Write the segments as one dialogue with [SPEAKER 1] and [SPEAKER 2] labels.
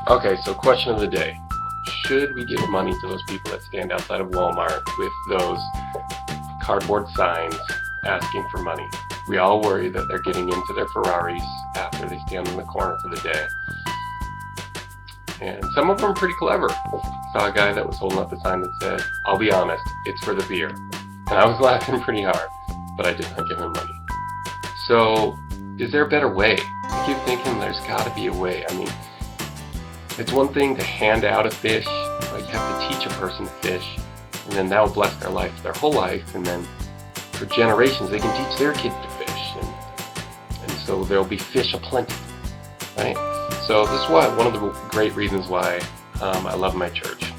[SPEAKER 1] Okay, so question of the day. Should we give money to those people that stand outside of Walmart with those cardboard signs asking for money? We all worry that they're getting into their Ferraris after they stand in the corner for the day. And some of them are pretty clever. Saw a guy that was holding up a sign that said, "I'll be honest, it's for the beer." And I was laughing pretty hard, but I did not give him money. So, is there a better way? I keep thinking there's got to be a way. I mean, it's one thing to hand out a fish, but you have to teach a person to fish, and then that will bless their life, their whole life, and then for generations they can teach their kids to fish, and so there'll be fish aplenty, right? So this is one of the great reasons why I love my church.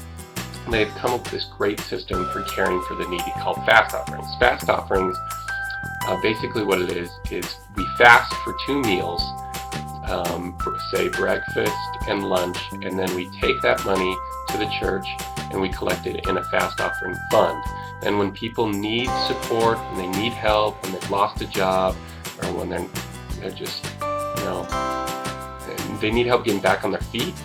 [SPEAKER 1] They've come up with this great system for caring for the needy called fast offerings. Fast offerings, basically what it is we fast for 2 meals, say breakfast and lunch, and then we take that money to the church and we collect it in a fast offering fund. And when people need support and they need help, when they've lost a job, or when they're just, they need help getting back on their feet,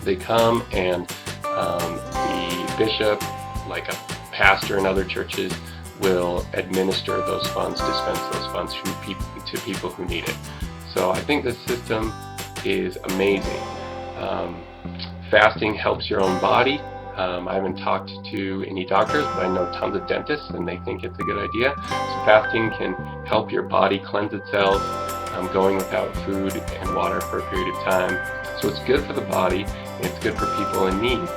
[SPEAKER 1] they come and the bishop, like a pastor in other churches, will administer those funds, dispense those funds to people who need it. So I think this system is amazing. Fasting helps your own body. I haven't talked to any doctors, but I know tons of dentists, and they think it's a good idea. So fasting can help your body cleanse itself, going without food and water for a period of time. So it's good for the body, and it's good for people in need.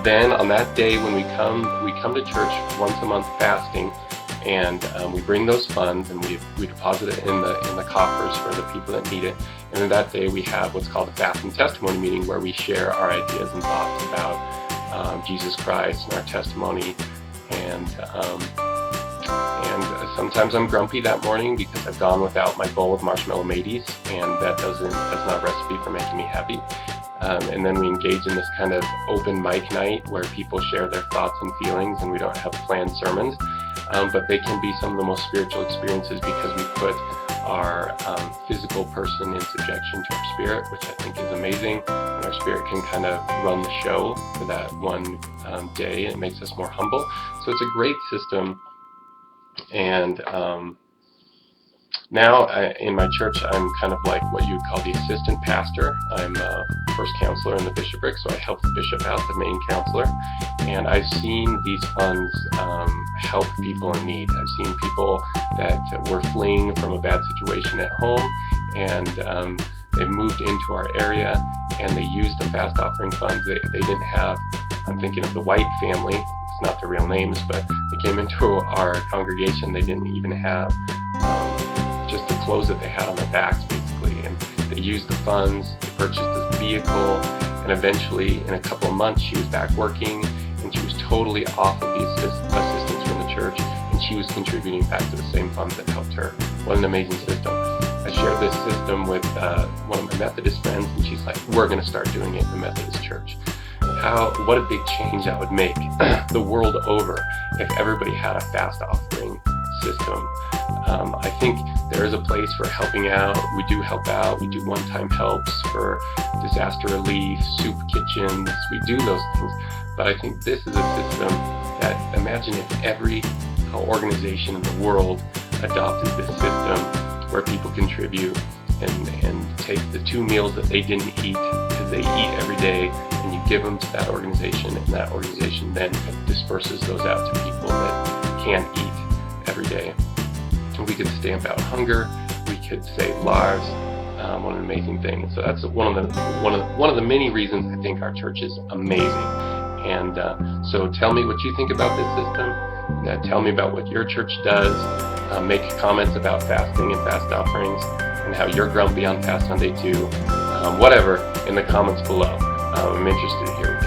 [SPEAKER 1] Then on that day when we come to church once a month fasting, and we bring those funds and we deposit it in the coffers for the people that need it. And then that day we have what's called a fast and testimony meeting, where we share our ideas and thoughts about Jesus Christ and our testimony. And sometimes I'm grumpy that morning because I've gone without my bowl of marshmallow mateys, and that's not a recipe for making me happy. And then we engage in this kind of open mic night where people share their thoughts and feelings, and we don't have planned sermons. But they can be some of the most spiritual experiences because we put our physical person in subjection to our spirit, which I think is amazing. And our spirit can kind of run the show for that one day, and it makes us more humble. So it's a great system. And now in my church, I'm kind of like what you would call the assistant pastor. I'm a first counselor in the bishopric, so I help the bishop out, the main counselor. And I've seen these funds help people in need. I've seen people that were fleeing from a bad situation at home, and they moved into our area, and they used the fast offering funds. They didn't have, I'm thinking of the White family, it's not their real names, but they came into our congregation. They didn't even have just the clothes that they had on their backs, basically, and they used the funds. They purchased this vehicle, and eventually in a couple of months she was back working, and she was totally off of the assistance from the church, and she was contributing back to the same funds that helped her. What an amazing system. I shared this system with one of my Methodist friends, and she's like, "We're going to start doing it in the Methodist church." What a big change that would make the world over if everybody had a fast offering system. I think there is a place for helping out. We do help out. We do one-time helps for disaster relief, soup kitchens. We do those things. But I think this is a system that, imagine if every organization in the world adopted this system where people contribute and take the 2 meals that they didn't eat, because they eat every day, and you give them to that organization, and that organization then disperses those out to people that can't eat every day. We could stamp out hunger. We could save lives. What an amazing thing! So that's one of the many reasons I think our church is amazing. And so tell me what you think about this system. Tell me about what your church does. Make comments about fasting and fast offerings, and how you're grumpy on Fast Sunday too. Whatever in the comments below. I'm interested to hear